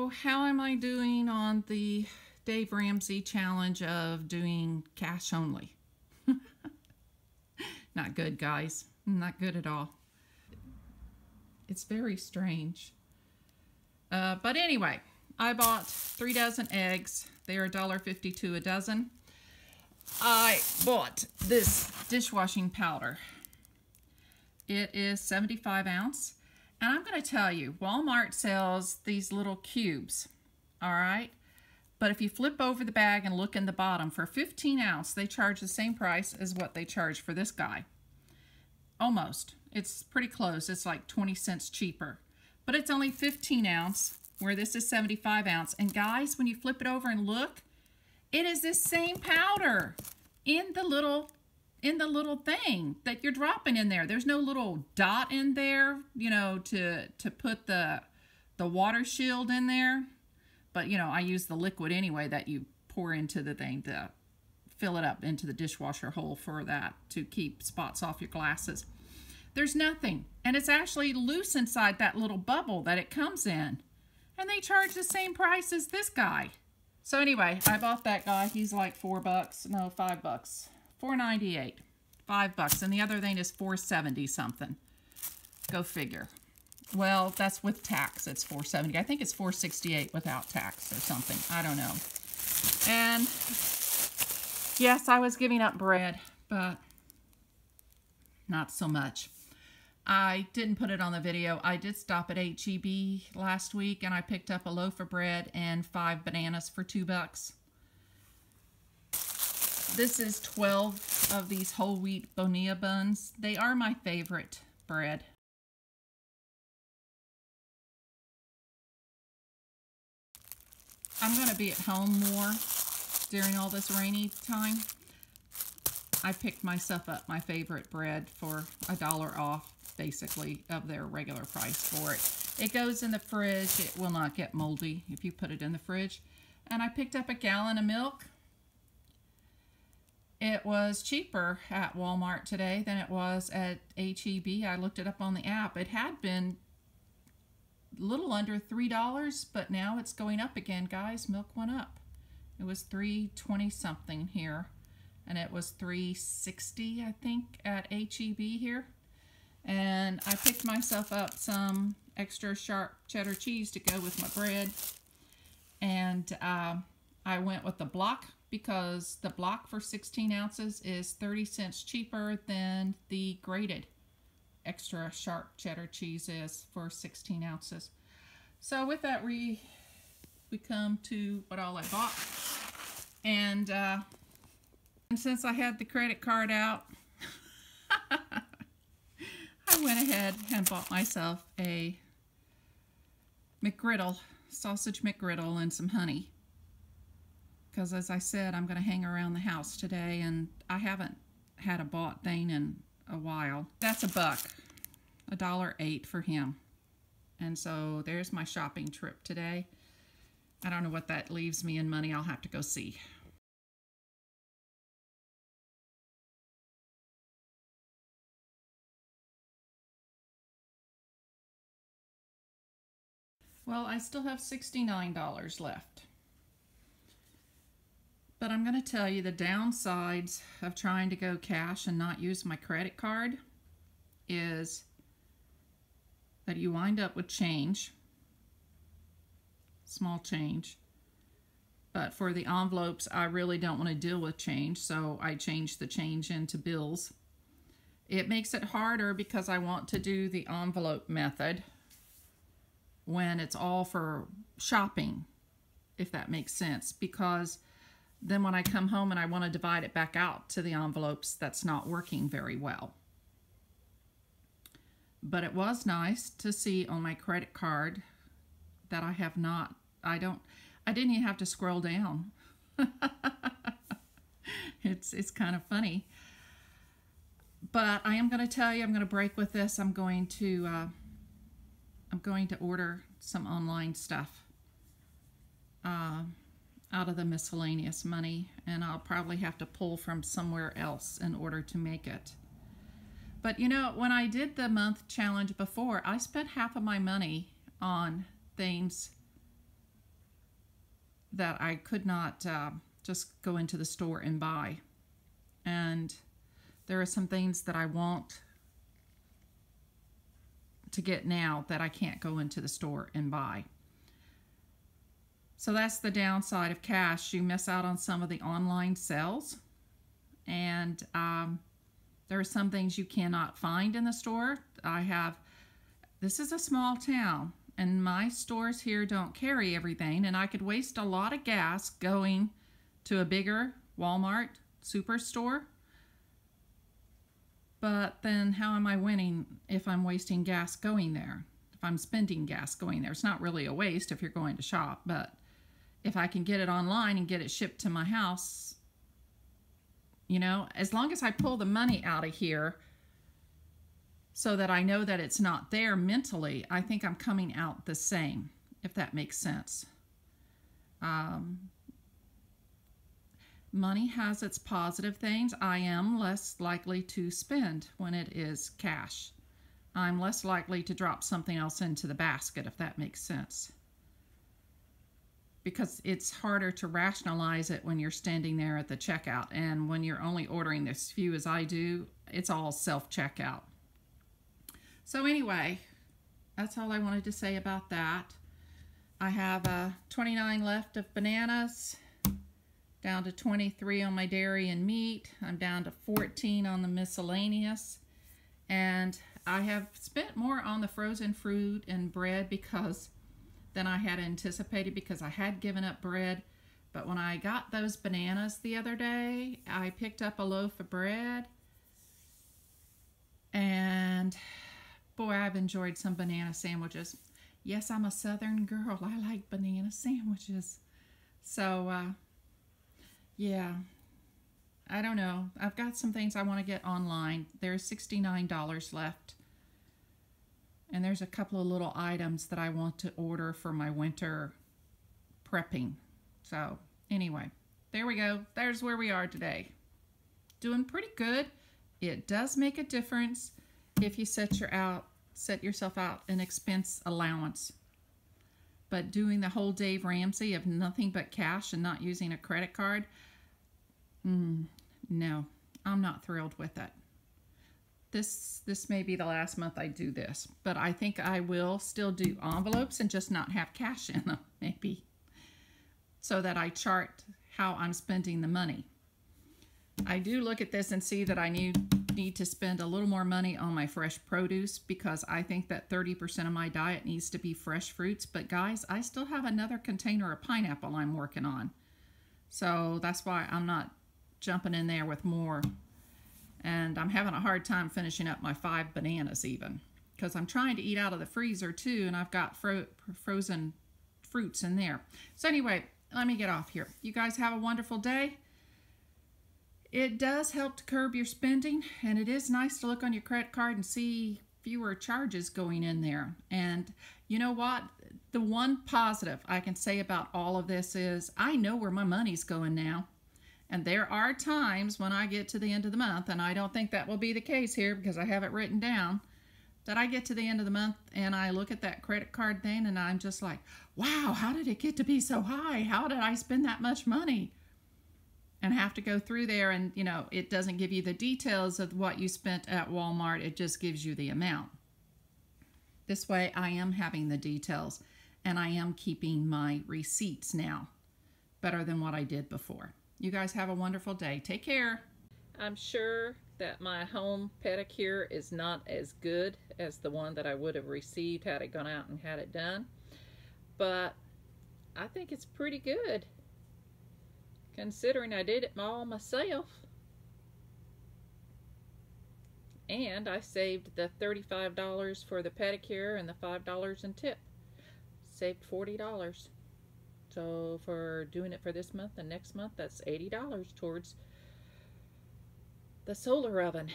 So how am I doing on the Dave Ramsey challenge of doing cash only? Not good, guys. Not good at all. It's very strange. But anyway, I bought 3 dozen eggs. They are $1.52 a dozen. I bought this dishwashing powder. It is 75 ounce. And I'm going to tell you, Walmart sells these little cubes, all right? But if you flip over the bag and look in the bottom, for 15 ounce, they charge the same price as what they charge for this guy. Almost. It's pretty close. It's like 20 cents cheaper. But it's only 15 ounce, where this is 75 ounce. And guys, when you flip it over and look, it is this same powder in the little thing that you're dropping in there. There's no little dot in there, you know, to put the water shield in there. But, you know, I use the liquid anyway that you pour into the thing to fill it up into the dishwasher hole for that, to keep spots off your glasses. There's nothing. And it's actually loose inside that little bubble that it comes in. And they charge the same price as this guy. So anyway, I bought that guy. He's like $4. No, $5. $4.98. $5. And the other thing is $4.70 something. Go figure. Well, that's with tax. It's $4.70. I think it's $4.68 without tax or something. I don't know. And yes, I was giving up bread, but not so much. I didn't put it on the video. I did stop at H-E-B last week, and I picked up a loaf of bread and 5 bananas for $2. This is 12 of these whole wheat bonilla buns. They are my favorite bread. I'm going to be at home more during all this rainy time. I picked myself up my favorite bread for $1 off, basically, of their regular price for it. It goes in the fridge. It will not get moldy if you put it in the fridge. And I picked up a gallon of milk. It was cheaper at Walmart today than it was at H-E-B. I looked it up on the app. It had been a little under $3, but now it's going up again, guys. Milk went up. It was $3.20 something here, and it was $3.60, I think, at H-E-B here. And I picked myself up some extra sharp cheddar cheese to go with my bread. And I went with the block, because the block for 16 ounces is 30 cents cheaper than the grated extra sharp cheddar cheese is for 16 ounces. So with that, we come to what all I bought. And since I had the credit card out, I went ahead and bought myself a McGriddle, sausage McGriddle, and some honey. Because as I said, I'm going to hang around the house today, and I haven't had a bought thing in a while. That's $1, $1.08 for him. And so there's my shopping trip today. I don't know what that leaves me in money. I'll have to go see. Well, I still have $69 left. But I'm going to tell you the downsides of trying to go cash and not use my credit card is that you wind up with change, small change. But for the envelopes, I really don't want to deal with change, so I changed the change into bills. It makes it harder because I want to do the envelope method when it's all for shopping, if that makes sense, because then when I come home and I want to divide it back out to the envelopes, that's not working very well. But it was nice to see on my credit card that I have not, I didn't even have to scroll down. It's kind of funny. But I am going to tell you, I'm going to break with this. I'm going to order some online stuff out of the miscellaneous money, and I'll probably have to pull from somewhere else in order to make it. But you know, when I did the month challenge before, I spent half of my money on things that I could not just go into the store and buy. And there are some things that I want to get now that I can't go into the store and buy. So that's the downside of cash. You miss out on some of the online sales, and there are some things you cannot find in the store. This is a small town, and my stores here don't carry everything, and I could waste a lot of gas going to a bigger Walmart superstore. But then how am I winning if I'm wasting gas going there? If I'm spending gas going there? It's not really a waste if you're going to shop, but if I can get it online and get it shipped to my house, you know, as long as I pull the money out of here so that I know that it's not there mentally, I think I'm coming out the same, if that makes sense. Money has its positive things. I am less likely to spend when it is cash. I'm less likely to drop something else into the basket, if that makes sense. Because it's harder to rationalize it when you're standing there at the checkout. And when you're only ordering this few as I do, it's all self-checkout. So anyway, that's all I wanted to say about that. I have 29 left of bananas. Down to 23 on my dairy and meat. I'm down to 14 on the miscellaneous. And I have spent more on the frozen fruit and bread than I had anticipated, because I had given up bread. But when I got those bananas the other day, I picked up a loaf of bread. And boy, I've enjoyed some banana sandwiches. Yes, I'm a Southern girl. I like banana sandwiches. So, yeah, I don't know. I've got some things I want to get online. There's $69 left. And there's a couple of little items that I want to order for my winter prepping. So anyway, there we go. There's where we are today. Doing pretty good. It does make a difference if you set yourself out an expense allowance. But doing the whole Dave Ramsey of nothing but cash and not using a credit card, no, I'm not thrilled with it. This may be the last month I do this, but I think I will still do envelopes and just not have cash in them, maybe, so that I chart how I'm spending the money. I do look at this and see that I need to spend a little more money on my fresh produce, because I think that 30% of my diet needs to be fresh fruits. But guys, I still have another container of pineapple I'm working on. So that's why I'm not jumping in there with more. And I'm having a hard time finishing up my 5 bananas even, because I'm trying to eat out of the freezer too, and I've got frozen fruits in there. So anyway, let me get off here. You guys have a wonderful day. It does help to curb your spending, and it is nice to look on your credit card and see fewer charges going in there. And you know what? The one positive I can say about all of this is I know where my money's going now. And there are times when I get to the end of the month, and I don't think that will be the case here because I have it written down, that I get to the end of the month and I look at that credit card thing and I'm just like, wow, how did it get to be so high? How did I spend that much money? And have to go through there, and you know, it doesn't give you the details of what you spent at Walmart. It just gives you the amount. This way I am having the details, and I am keeping my receipts now better than what I did before. You guys have a wonderful day. Take care. I'm sure that my home pedicure is not as good as the one that I would have received had it gone out and had it done. But I think it's pretty good, considering I did it all myself. And I saved the $35 for the pedicure and the $5 in tip. Saved $40. So for doing it for this month and next month, that's $80 towards the solar oven.